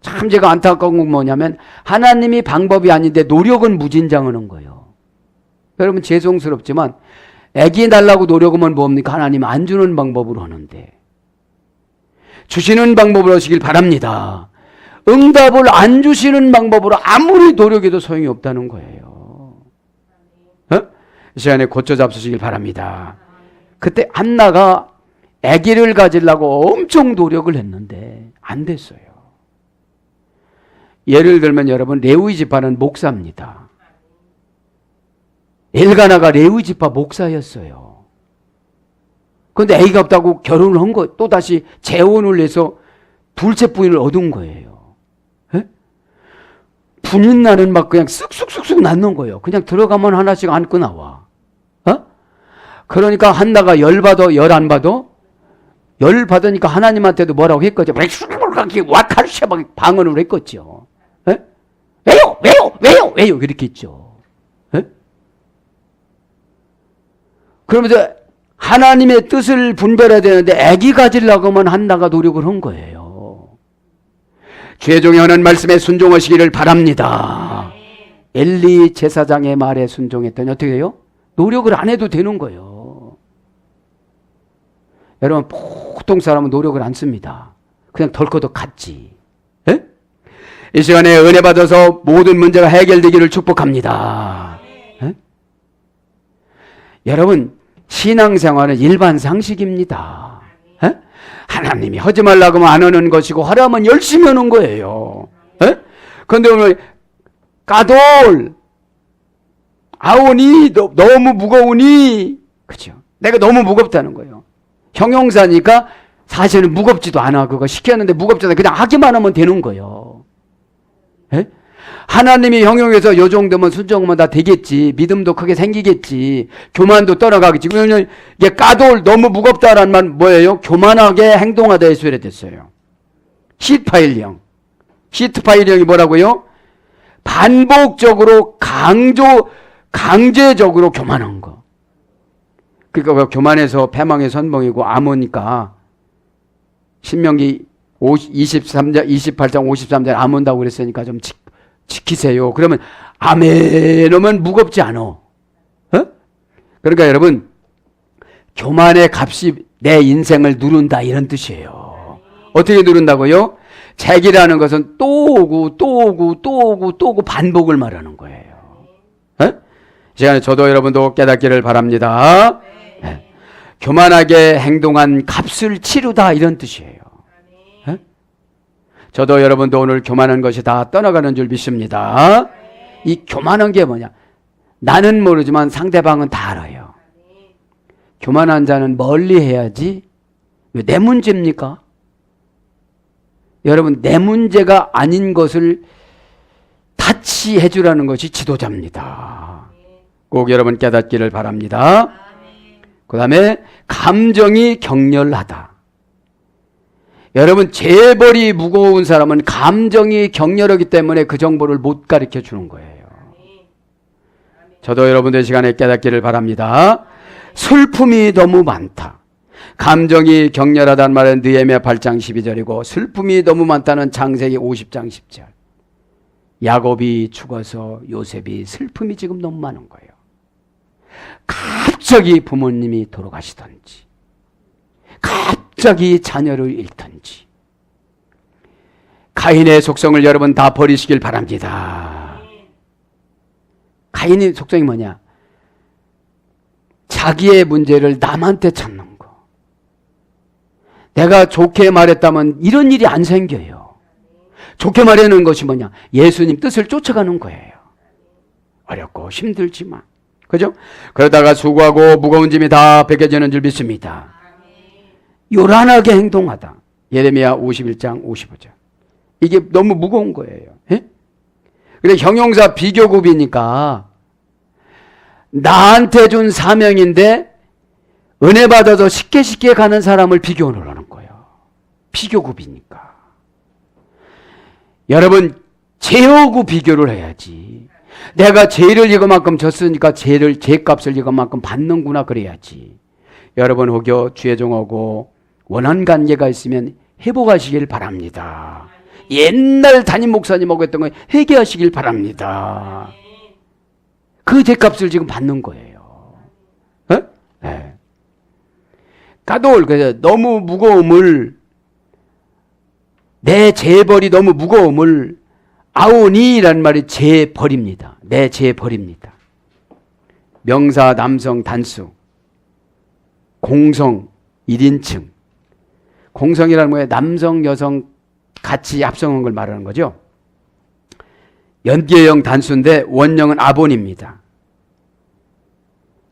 참 제가 안타까운 건 뭐냐면 하나님이 방법이 아닌데 노력은 무진장하는 거예요. 여러분 죄송스럽지만 애기 달라고 노력하면 뭡니까? 하나님 안 주는 방법으로 하는데 주시는 방법으로 하시길 바랍니다. 응답을 안 주시는 방법으로 아무리 노력해도 소용이 없다는 거예요. 어? 이 시간에 고쳐 잡수시길 바랍니다. 그때 한나가 아기를 가지려고 엄청 노력을 했는데 안 됐어요. 예를 들면 여러분 레위 지파는 목사입니다. 엘가나가 레위 지파 목사였어요. 그런데 아기가 없다고 결혼을 한 거, 또다시 재혼을 해서 둘째 부인을 얻은 거예요. 에? 분인 나는 막 그냥 쑥쑥쑥쑥 낳는 거예요. 그냥 들어가면 하나씩 안고 나와. 어? 그러니까 한나가 열 받아, 열 안 받아? 열 받으니까 하나님한테도 뭐라고 했거죠. 와카르샤 방언을 했겠죠. 에? 왜요? 왜요? 왜요? 왜요? 이렇게 했죠. 에? 그러면서 하나님의 뜻을 분별해야 되는데 애기 가지려고 하면 한나가 노력을 한 거예요. 주의 종이 하는 말씀에 순종하시기를 바랍니다. 엘리 제사장의 말에 순종했더니 어떻게 해요? 노력을 안 해도 되는 거예요. 여러분 보통 사람은 노력을 안 씁니다. 그냥 덜커덕 갔지. 에? 이 시간에 은혜 받아서 모든 문제가 해결되기를 축복합니다. 에? 여러분 신앙생활은 일반 상식입니다. 에? 하나님이 하지 말라고 하면 안 하는 것이고 하라면 열심히 하는 거예요. 그런데 오늘 까돌 아오니 너무 무거우니 그죠? 내가 너무 무겁다는 거예요. 형용사니까 사실은 무겁지도 않아. 그거 시켰는데 무겁잖아. 그냥 하기만 하면 되는 거예요. 에? 하나님이 형용해서 요 정도면 순종하면 다 되겠지. 믿음도 크게 생기겠지. 교만도 떠나가겠지. 왜냐면 이게 까돌 너무 무겁다라는 말 뭐예요? 교만하게 행동하다 해서 됐어요. 시트파일령. 시트파일령이 뭐라고요? 반복적으로 강제적으로 교만한 거. 그러니까 교만해서 패망의 선봉이고 암호니까 신명기 28장 53절 암호다고 그랬으니까 좀 지키세요. 그러면 아멘 하면 무겁지 않아. 어? 그러니까 여러분 교만의 값이 내 인생을 누른다 이런 뜻이에요. 어떻게 누른다고요? 재기라는 것은 또 오고 반복을 말하는 거예요. 어? 이 시간에 저도 여러분도 깨닫기를 바랍니다. 네. 교만하게 행동한 값을 치르다 이런 뜻이에요. 저도 여러분도 오늘 교만한 것이 다 떠나가는 줄 믿습니다. 이 교만한 게 뭐냐? 나는 모르지만 상대방은 다 알아요. 교만한 자는 멀리 해야지 왜 내 문제입니까? 여러분, 내 문제가 아닌 것을 타치해 주라는 것이 지도자입니다. 꼭 여러분 깨닫기를 바랍니다. 그 다음에 감정이 격렬하다. 여러분, 재벌이 무거운 사람은 감정이 격렬하기 때문에 그 정보를 못 가르쳐 주는 거예요. 저도 여러분들 시간에 깨닫기를 바랍니다. 슬픔이 너무 많다. 감정이 격렬하다는 말은 느헤미야 8장 12절이고 슬픔이 너무 많다는 창세기 50장 10절. 야곱이 죽어서 요셉이 슬픔이 지금 너무 많은 거예요. 갑자기 부모님이 돌아가시든지 갑자기 자녀를 잃든지. 가인의 속성을 여러분 다 버리시길 바랍니다. 가인의 속성이 뭐냐? 자기의 문제를 남한테 찾는 거. 내가 좋게 말했다면 이런 일이 안 생겨요. 좋게 말하는 것이 뭐냐? 예수님 뜻을 쫓아가는 거예요. 어렵고 힘들지만. 그죠? 그러다가 수고하고 무거운 짐이 다 벗겨지는 줄 믿습니다. 요란하게 행동하다. 예레미야 51장 55절. 이게 너무 무거운 거예요. 예? 그래, 형용사 비교급이니까 나한테 준 사명인데 은혜 받아서 쉽게 가는 사람을 비교를 하는 거예요. 비교급이니까. 여러분, 제하고 비교를 해야지. 내가 죄를 이거만큼 졌으니까 죄값을 이거만큼 받는구나 그래야지. 여러분, 혹여 주의 종하고 원한 관계가 있으면 회복하시길 바랍니다. 옛날 담임 목사님하고 했던 거 회개하시길 바랍니다. 그 죄값을 지금 받는 거예요. 네. 가돌, 그래서 너무 무거움을, 내 재벌이 너무 무거움을 아오니라는 말이 재벌입니다. 내 재벌입니다. 명사 남성 단수, 공성 1인칭. 공성이라는 거에 남성 여성 같이 합성한 걸 말하는 거죠. 연계형 단수인데 원형은 아본입니다.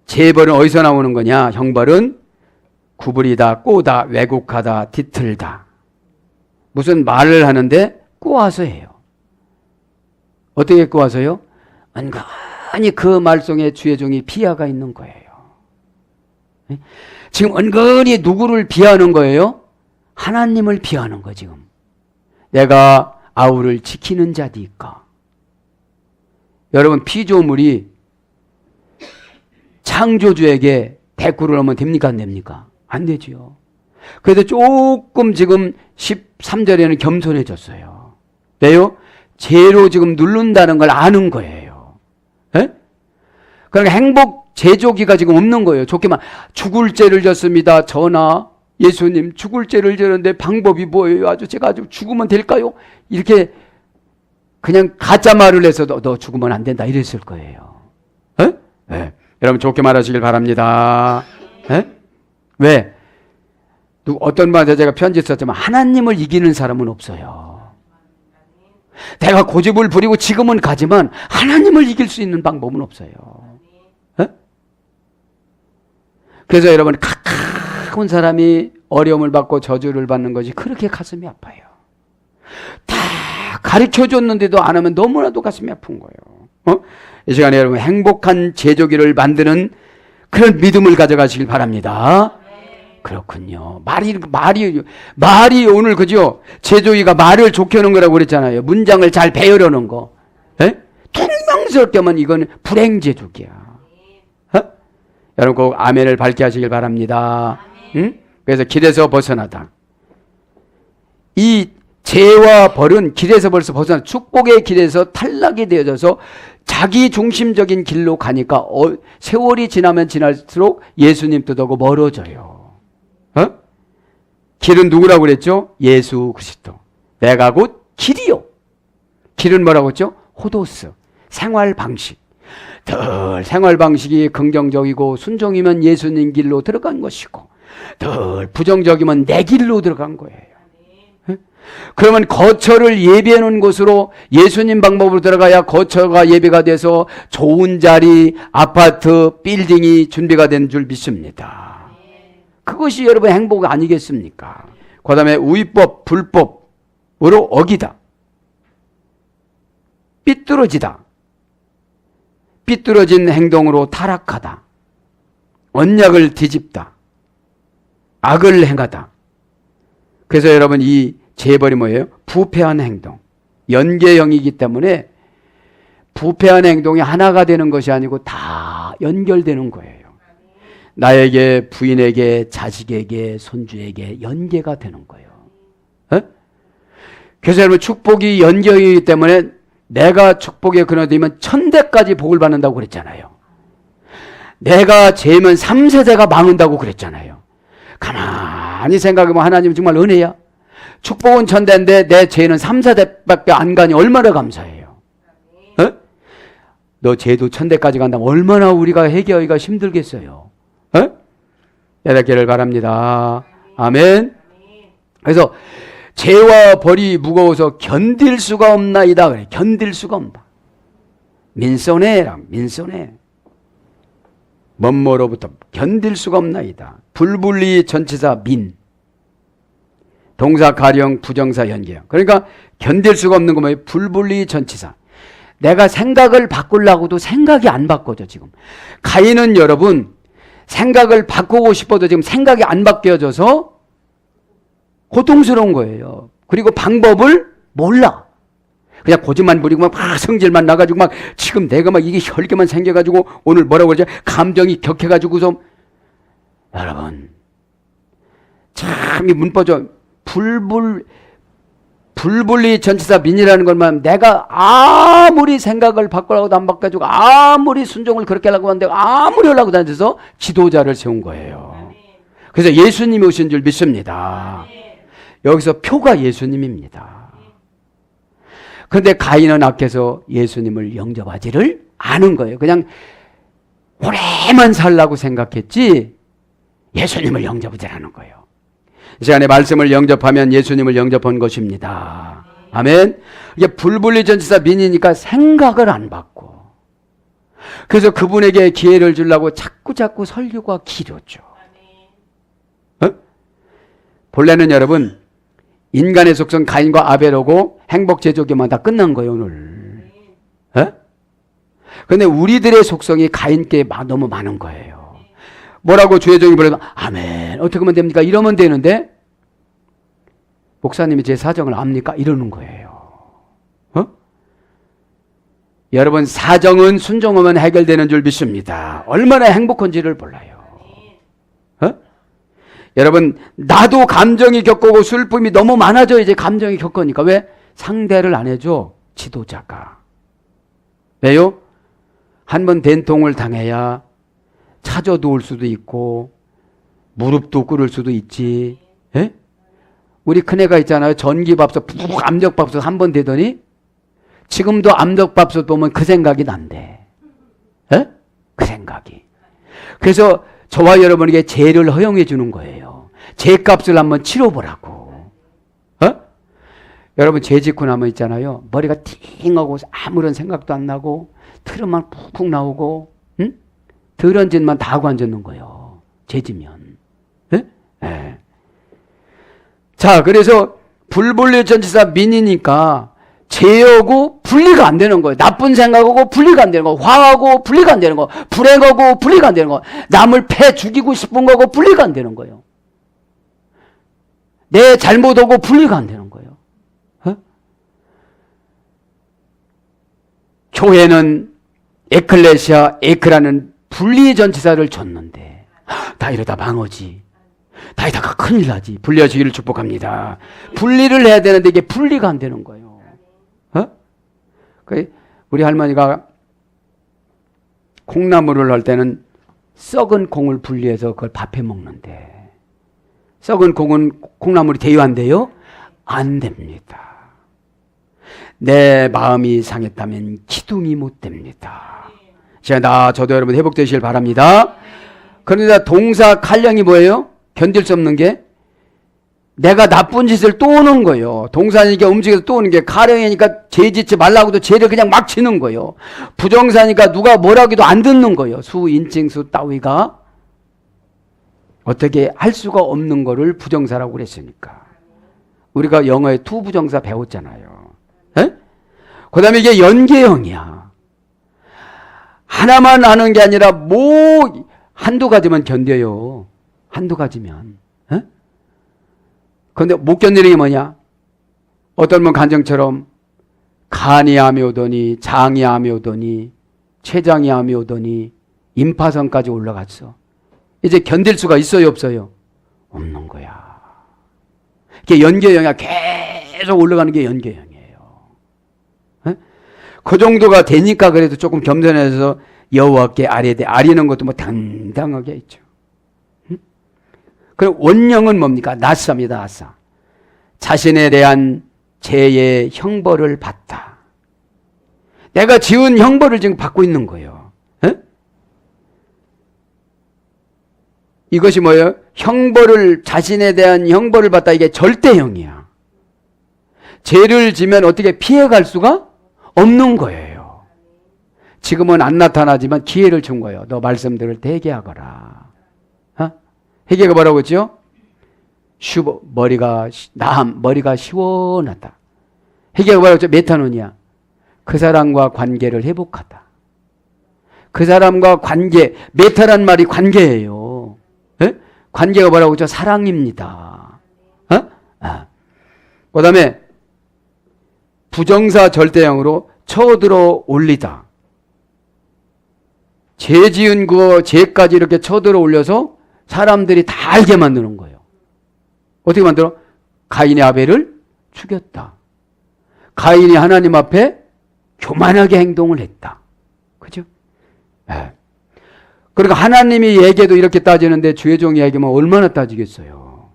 재벌은 어디서 나오는 거냐? 형벌은 구부리다, 꼬다, 왜곡하다, 뒤틀다. 무슨 말을 하는데 꼬아서 해요. 어떻게 꼬아서요? 은근히 그 말 속에 주의 종이 비하가 있는 거예요. 지금 은근히 누구를 비하는 거예요? 하나님을 비하는 거 지금. 내가 아우를 지키는 자니까. 여러분, 피조물이 창조주에게 대꾸를 하면 됩니까? 안 됩니까? 안 되죠. 그래서 조금 지금 13절에는 겸손해졌어요. 왜요? 죄로 지금 누른다는 걸 아는 거예요. 에? 그러니까 행복 제조기가 지금 없는 거예요. 좋게만 죽을 죄를 졌습니다. 전하, 예수님 죽을 죄를 졌는데 방법이 뭐예요? 제가 죽으면 될까요? 이렇게 그냥 가짜 말을 해서 너 죽으면 안 된다 이랬을 거예요. 에? 네. 여러분 좋게 말하시길 바랍니다. 에? 왜? 어떤 분한테 제가 편지 썼지만 하나님을 이기는 사람은 없어요. 내가 고집을 부리고 지금은 가지만 하나님을 이길 수 있는 방법은 없어요. 에? 그래서 여러분, 가까운 사람이 어려움을 받고 저주를 받는 것이 그렇게 가슴이 아파요. 다 가르쳐줬는데도 안 하면 너무나도 가슴이 아픈 거예요. 이 시간에 여러분 행복한 제조기를 만드는 그런 믿음을 가져가시길 바랍니다. 그렇군요. 말이 오늘 그죠? 제조기가 말을 좋게 하는 거라고 그랬잖아요. 문장을 잘 배우려는 거. 퉁명스럽게 하면 이건 불행 제조기야. 여러분 꼭 아멘을 밝게 하시길 바랍니다. 응? 그래서 길에서 벗어나다. 이 죄와 벌은 길에서 벌써 벗어나 축복의 길에서 탈락이 되어져서 자기 중심적인 길로 가니까 세월이 지나면 지날수록 예수님 뜻하고 멀어져요. 길은 누구라고 그랬죠? 예수 그리스도. 내가 곧 길이요. 길은 뭐라고 했죠? 호도스. 생활 방식. 덜 생활 방식이 긍정적이고 순종이면 예수님 길로 들어간 것이고 덜 부정적이면 내 길로 들어간 거예요. 그러면 거처를 예비해 놓은 곳으로 예수님 방법으로 들어가야 거처가 예비가 돼서 좋은 자리, 아파트, 빌딩이 준비가 된 줄 믿습니다. 그것이 여러분 행복 아니겠습니까? 그 다음에 우위법, 불법으로 어기다. 삐뚤어지다. 삐뚤어진 행동으로 타락하다. 언약을 뒤집다. 악을 행하다. 그래서 여러분 이 재벌이 뭐예요? 부패한 행동. 연계형이기 때문에 부패한 행동이 하나가 되는 것이 아니고 다 연결되는 거예요. 나에게, 부인에게, 자식에게, 손주에게 연계가 되는 거예요. 에? 그래서 여러분 축복이 연계이기 때문에 내가 축복에 근원되면 천대까지 복을 받는다고 그랬잖아요. 내가 죄면 3세대가 망한다고 그랬잖아요. 가만히 생각해보면 하나님 정말 은혜야. 축복은 천대인데 내 죄는 3세대밖에 안 가니 얼마나 감사해요. 어? 너 죄도 천대까지 간다면 얼마나 우리가 해결하기가 힘들겠어요. 어? 깨닫기를 바랍니다. 아멘. 그래서 죄와 벌이 무거워서 견딜 수가 없나이다. 그래. 견딜 수가 없다. 민소네라. 민소네. 뭐뭐로부터 견딜 수가 없나이다. 불분리 전치사 민. 동사 가령 부정사 연계형. 그러니까 견딜 수가 없는 거 뭐예요? 불분리 전치사. 내가 생각을 바꾸려고도 생각이 안 바꿔져 지금. 가인은 여러분 생각을 바꾸고 싶어도 지금 생각이 안 바뀌어져서 고통스러운 거예요. 그리고 방법을 몰라. 그냥 고집만 부리고 막 성질만 나가지고 막 지금 내가 막 이게 혈기만 생겨가지고 오늘 뭐라고 그러죠? 감정이 격해가지고서 여러분 참 이 문법죠. 불분리 전치사 민이라는 것만 내가 아무리 생각을 바꾸라고도 안 바꿔주고 아무리 순종을 그렇게 하려고 하는데 아무리 하려고 다녀서 지도자를 세운 거예요. 그래서 예수님이 오신 줄 믿습니다. 여기서 표가 예수님입니다. 그런데 가인은 악해서 예수님을 영접하지를 않은 거예요. 그냥 오래만 살라고 생각했지 예수님을 영접하지 않은 거예요. 이 시간에 말씀을 영접하면 예수님을 영접한 것입니다. 아멘. 이게 불분리 전치사 민이니까 생각을 안 받고 그래서 그분에게 기회를 주려고 자꾸 설교가 길었죠. 어? 본래는 여러분 인간의 속성 가인과 아벨하고 행복 제조기만 다 끝난 거예요 오늘. 그런데 우리들의 속성이 가인께 너무 많은 거예요. 뭐라고 주의 종이 부르면 아멘 어떻게 하면 됩니까? 이러면 되는데 목사님이 제 사정을 압니까? 이러는 거예요. 여러분 사정은 순종하면 해결되는 줄 믿습니다. 얼마나 행복한지를 몰라요. 여러분 나도 감정이 겪고 슬픔이 너무 많아져. 이제 감정이 겪으니까 왜? 상대를 안 해줘 지도자가. 왜요? 한번 된통을 당해야 차져도 올 수도 있고 무릎도 꿇을 수도 있지. 에? 우리 큰애가 있잖아요. 전기밥솥 푹 암벽밥솥 한 번 되더니 지금도 암벽밥솥 보면 그 생각이 난대. 에? 그 생각이. 그래서 저와 여러분에게 죄를 허용해 주는 거예요. 죄값을 한번 치러보라고. 여러분 죄 짓고 나면 있잖아요. 머리가 팅하고 아무런 생각도 안 나고 트름만 푹푹 나오고 더러운 짓만 다 하고 앉았는 거예요. 죄지면. 네. 자, 그래서 불분리 전치사 민이니까 죄하고 분리가 안 되는 거예요. 나쁜 생각하고 분리가 안 되는 거. 화하고 분리가 안 되는 거. 불행하고 분리가 안 되는 거. 남을 패 죽이고 싶은 거고 분리가 안 되는 거예요. 내 잘못하고 분리가 안 되는 거예요. 교회는 에클레시아, 에크라는 분리 전치사를 줬는데 다 이러다 망하지. 다 이러다가 큰일 나지. 분리하시기를 축복합니다. 분리를 해야 되는데 이게 분리가 안 되는 거예요. 우리 할머니가 콩나물을 할 때는 썩은 콩을 분리해서 그걸 밥해 먹는데 썩은 콩은 콩나물이 돼요 안 돼요? 안 됩니다. 내 마음이 상했다면 기둥이 못 됩니다. 저도 여러분 회복되시길 바랍니다. 그런데 동사 칼령이 뭐예요? 견딜 수 없는 게 내가 나쁜 짓을 또 오는 거예요. 동사니까 움직여서 또 오는 게 가령이니까 죄 짓지 말라고도 죄를 그냥 막 치는 거예요. 부정사니까 누가 뭐라고 해도 안 듣는 거예요. 수, 인칭, 수 따위가. 어떻게 할 수가 없는 거를 부정사라고 그랬으니까. 우리가 영어에 투 부정사 배웠잖아요. 그 다음에 이게 연계형이야. 하나만 아는 게 아니라 한두 가지만 견뎌요. 한두 가지면. 그런데 못 견디는 게 뭐냐? 어떤 분 간증처럼 간이 암이 오더니 장이 암이 오더니 췌장이 암이 오더니 임파선까지 올라갔어. 이제 견딜 수가 있어요, 없어요? 없는 거야. 이게 연계형이야. 계속 올라가는 게 연계형이에요. 그 정도가 되니까 그래도 조금 겸손해서 여호와께 아뢰되 아뢰는 것도 뭐 당당하게 있죠. 그리고 원령은 뭡니까? 낫사입니다. 낫사. 자신에 대한 죄의 형벌을 받다. 내가 지은 형벌을 지금 받고 있는 거예요. 이것이 뭐예요? 자신에 대한 형벌을 받다. 이게 절대형이야. 죄를 지면 어떻게 피해갈 수가 없는 거예요. 지금은 안 나타나지만 기회를 준 거예요. 너 말씀들을 회개하거라. 회개가 뭐라고 했죠? 머리가 시원하다. 회개가 뭐라고 했죠? 메타노니아. 그 사람과 관계를 회복하다. 그 사람과 관계, 메타란 말이 관계예요. 관계가 뭐라고 했죠? 사랑입니다. 그 다음에 부정사 절대형으로 쳐들어 올리다. 죄 지은 죄까지 이렇게 쳐들어 올려서 사람들이 다 알게 만드는 거예요. 어떻게 만들어? 가인이 아벨을 죽였다. 가인이 하나님 앞에 교만하게 행동을 했다. 그죠? 그러니까 하나님이 얘기해도 이렇게 따지는데 주의 종이 얘기하면 얼마나 따지겠어요.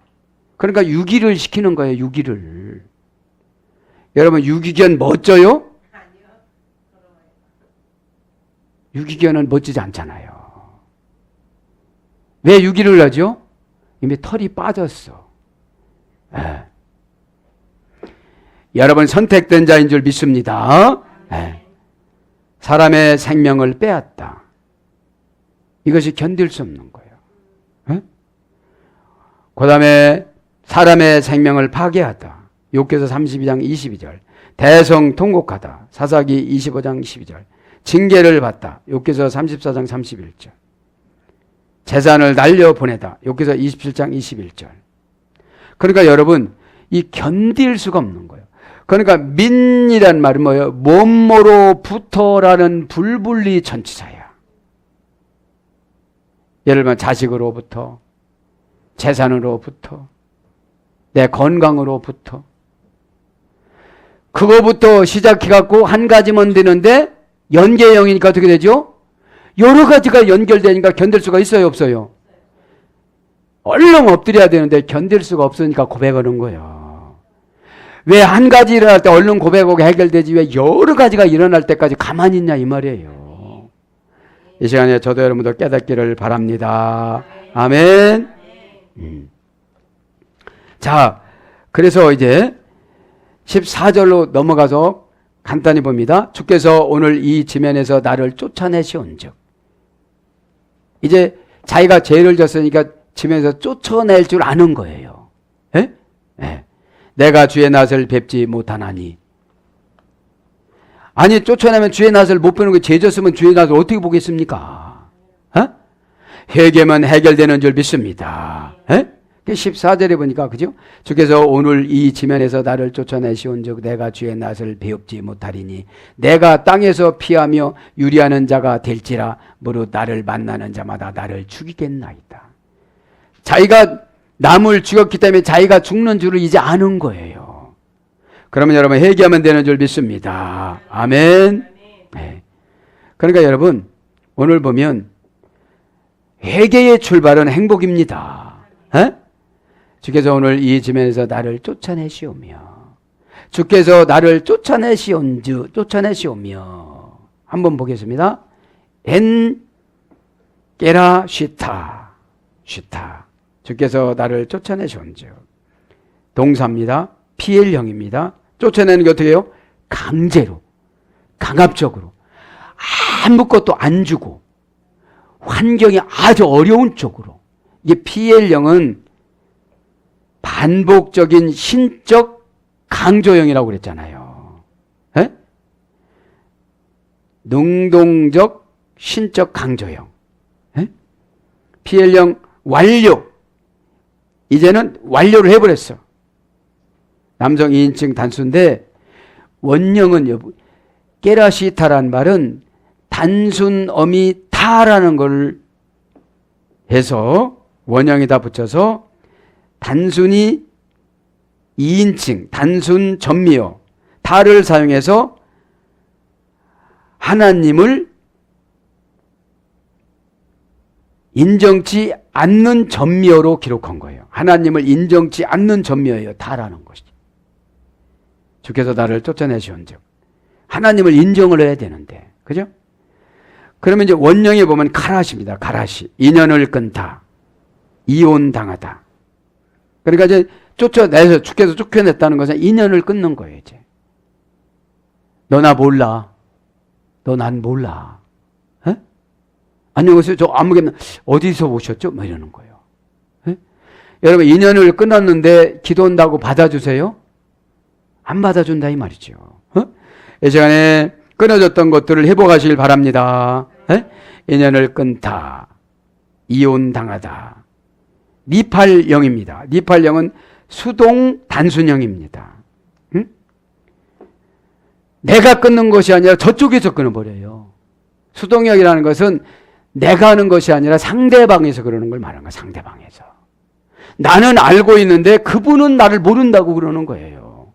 그러니까 유기를 시키는 거예요. 유기를. 여러분 유기견 멋져요? 유기견은 멋지지 않잖아요. 왜 유기를 하죠? 이미 털이 빠졌어. 여러분 선택된 자인 줄 믿습니다. 사람의 생명을 빼앗다. 이것이 견딜 수 없는 거예요. 그 다음에 사람의 생명을 파괴하다. 욥기서 32장 22절. 대성통곡하다. 사사기 25장 12절. 징계를 받다. 욥기서 34장 31절. 재산을 날려보내다. 욥기서 27장 21절. 그러니까 여러분 이 견딜 수가 없는 거예요. 그러니까 민이란 말은 뭐예요? 몸으로부터라는 불분리 전치사야. 예를 들면 자식으로부터, 재산으로부터, 내 건강으로부터. 그거부터 시작해갖고 한 가지만 되는데 연계형이니까 어떻게 되죠? 여러 가지가 연결되니까 견딜 수가 있어요, 없어요? 얼른 엎드려야 되는데 견딜 수가 없으니까 고백하는 거예요. 왜 한 가지 일어날 때 얼른 고백하고 해결되지 왜 여러 가지가 일어날 때까지 가만히 있냐 이 말이에요. 이 시간에 저도 여러분도 깨닫기를 바랍니다. 아멘. 자, 그래서 이제 14절로 넘어가서 간단히 봅니다. 주께서 오늘 이 지면에서 나를 쫓아내시온 즉. 이제 자기가 죄를 졌으니까 지면에서 쫓아낼 줄 아는 거예요. 내가 주의 낯을 뵙지 못하나니. 아니 쫓아내면 주의 낯을 못 보는 게 죄 졌으면 주의 낯을 어떻게 보겠습니까? 회개면 해결되는 줄 믿습니다. 14절에 보니까 그죠? 주께서 오늘 이 지면에서 나를 쫓아내시온즉 내가 주의 낯을 배웁지 못하리니 내가 땅에서 피하며 유리하는 자가 될지라 무릇 나를 만나는 자마다 나를 죽이겠나이다. 자기가 남을 죽였기 때문에 자기가 죽는 줄을 이제 아는 거예요. 그러면 여러분 회개하면 되는 줄 믿습니다. 아멘. 네. 그러니까 여러분 오늘 보면 회개의 출발은 행복입니다. 주께서 오늘 이 지면에서 나를 쫓아내시오며 주께서 나를 쫓아내시오며 한번 보겠습니다. 엔 깨라 쉬타 주께서 나를 쫓아내시온즉 동사입니다. PL형입니다. 쫓아내는 게 어떻게 해요? 강제로 강압적으로 아무것도 안 주고 환경이 아주 어려운 쪽으로 이게 PL형은 반복적인 신적 강조형이라고 그랬잖아요. 에? 능동적 신적 강조형. 에? PL형 완료. 이제는 완료를 해버렸어. 남성 2인칭 단수인데 원형은 깨라시타란 말은 단순 어미 타라는 걸 해서 원형에다 붙여서 단순히 2인칭 단순 전미어 타를 사용해서 하나님을 인정치 않는 전미어로 기록한 거예요. 하나님을 인정치 않는 전미어예요. 타라는 것이. 주께서 나를 쫓아내시온즉 하나님을 인정을 해야 되는데, 그죠? 그러면 이제 원형에 보면 카라시입니다. 카라시. 인연을 끊다. 이혼당하다. 그러니까 이제 쫓아내서 주께서 쫓겨냈다는 것은 인연을 끊는 거예요, 이제. 너 나 몰라. 너 난 몰라. 에? 안녕하세요. 저 아무개나 어디서 오셨죠? 뭐 이러는 거예요. 에? 여러분, 인연을 끊었는데 기도한다고 받아주세요? 안 받아준다 이 말이죠. 이 시간에 끊어졌던 것들을 회복하시길 바랍니다. 에? 인연을 끊다. 이혼당하다. 니팔형입니다. 니팔형은 수동 단순형입니다. 응? 내가 끊는 것이 아니라 저쪽에서 끊어버려요. 수동형이라는 것은 내가 하는 것이 아니라 상대방에서 그러는 걸 말하는 거야. 상대방에서. 나는 알고 있는데 그분은 나를 모른다고 그러는 거예요.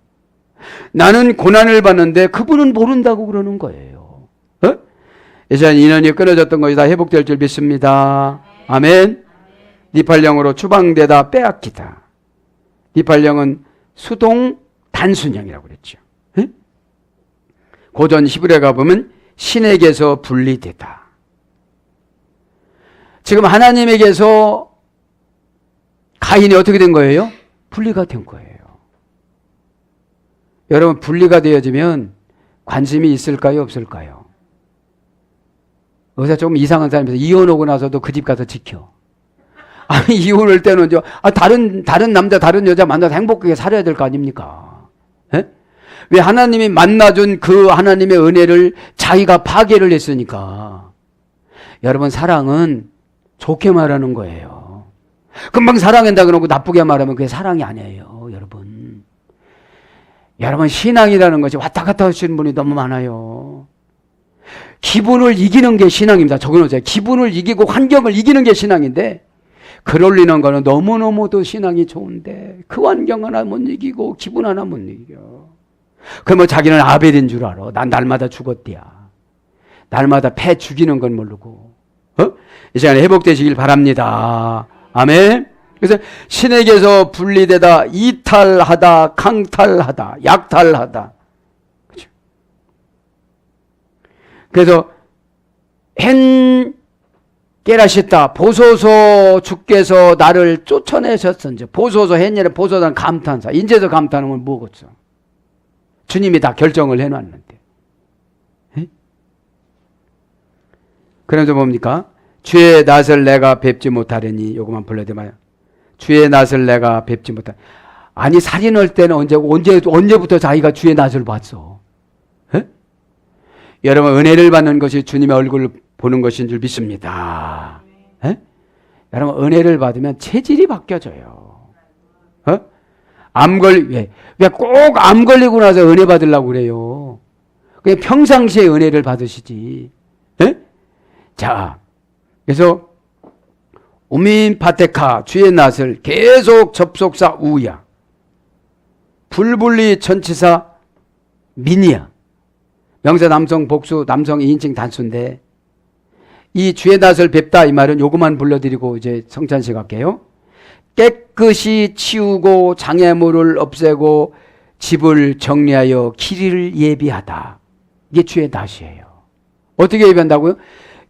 나는 고난을 받는데 그분은 모른다고 그러는 거예요. 이제 인연이 끊어졌던 것이 다 회복될 줄 믿습니다. 아멘. 니팔령으로 추방되다 빼앗기다. 니팔령은 수동 단순형이라고 그랬죠. 고전 히브리에 가보면 신에게서 분리되다. 지금 하나님에게서 가인이 어떻게 된 거예요? 분리가 된 거예요. 여러분, 분리가 되어지면 관심이 있을까요? 없을까요? 여기서 조금 이상한 사람이 있어요. 이혼하고 나서도 그 집 가서 지켜. 아니, 이혼할 때는 다른 남자, 다른 여자 만나서 행복하게 살아야 될 거 아닙니까? 에? 왜 하나님이 만나준 그 하나님의 은혜를 자기가 파괴를 했으니까. 여러분, 사랑은 좋게 말하는 거예요. 금방 사랑한다 그러고 나쁘게 말하면 그게 사랑이 아니에요, 여러분. 여러분, 신앙이라는 것이 왔다 갔다 하시는 분이 너무 많아요. 기분을 이기는 게 신앙입니다. 적어놓으세요. 기분을 이기고 환경을 이기는 게 신앙인데, 글 올리는 거는 너무너무도 신앙이 좋은데 그 환경 하나 못 이기고 기분 하나 못 이겨. 그러면 자기는 아벨인 줄 알아. 난 날마다 죽었디야. 날마다 패 죽이는 건 모르고. 이 시간에 회복되시길 바랍니다. 아멘. 그래서 신에게서 분리되다, 이탈하다, 강탈하다, 약탈하다. 그렇죠? 그래서 깨라시다. 보소서 주께서 나를 쫓아내셨은지. 보소서 헨이는 보소서는 감탄사. 인제서 감탄하는 건 뭐겠어? 주님이 다 결정을 해놨는데. 에? 그러면서 뭡니까? 주의 낯을 내가 뵙지 못하려니. 요것만 불러대봐요. 주의 낯을 내가 뵙지 못하. 아니, 살인할 때는 언제부터 자기가 주의 낯을 봤어? 에? 여러분, 은혜를 받는 것이 주님의 얼굴을 보는 것인 줄 믿습니다. 에? 여러분, 은혜를 받으면 체질이 바뀌어져요. 왜 꼭 암 걸리고 나서 은혜 받으려고 그래요? 그냥 평상시에 은혜를 받으시지. 에? 자, 그래서 우민 파테카 주의 낯을 계속 접속사 우야, 불분리 천치사 민이야. 명사 남성 복수, 남성 2인칭 단수인데, 이 주의 낯을 뵙다 이 말은 요것만 불러드리고 이제 성찬식 할게요. 깨끗이 치우고 장애물을 없애고 집을 정리하여 길을 예비하다. 이게 주의 낯이에요. 어떻게 예비한다고요?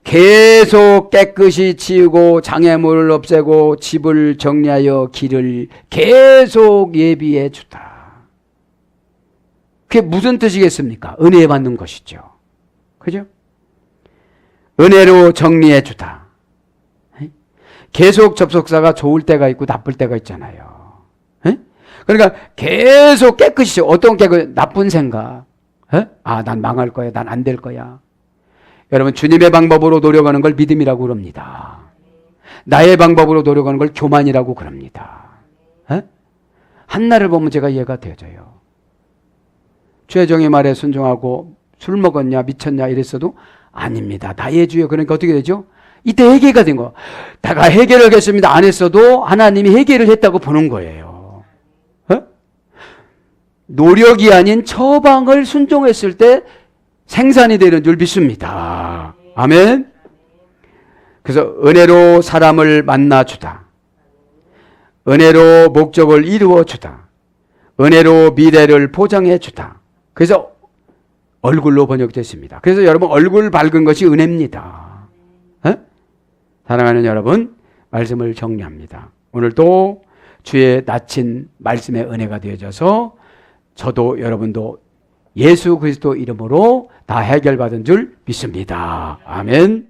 계속 깨끗이 치우고 장애물을 없애고 집을 정리하여 길을 계속 예비해 주다. 그게 무슨 뜻이겠습니까? 은혜 받는 것이죠. 그죠? 은혜로 정리해 주다. 계속 접속사가 좋을 때가 있고 나쁠 때가 있잖아요. 에? 그러니까 계속 깨끗이 어떤 깨끗 나쁜 생각. 에? 아, 난 망할 거야. 난 안 될 거야. 여러분 주님의 방법으로 노력하는 걸 믿음이라고 그럽니다. 나의 방법으로 노력하는 걸 교만이라고 그럽니다. 에? 한나를 보면 제가 이해가 되어져요. 최정의 말에 순종하고 술 먹었냐 미쳤냐 이랬어도 아닙니다. 나의 주여. 그러니까 어떻게 되죠? 이때 해결가 된 거. 내가 해결을 하겠습니다 안 했어도 하나님이 해결을 했다고 보는 거예요. 에? 노력이 아닌 처방을 순종했을 때 생산이 되는 줄 믿습니다. 아멘. 그래서 은혜로 사람을 만나주다. 은혜로 목적을 이루어주다. 은혜로 미래를 보장해주다. 그래서 얼굴로 번역됐습니다. 그래서 여러분 얼굴 밝은 것이 은혜입니다. 에? 사랑하는 여러분, 말씀을 정리합니다. 오늘도 주의 낯진 말씀의 은혜가 되어져서 저도 여러분도 예수 그리스도 이름으로 다 해결받은 줄 믿습니다. 아멘.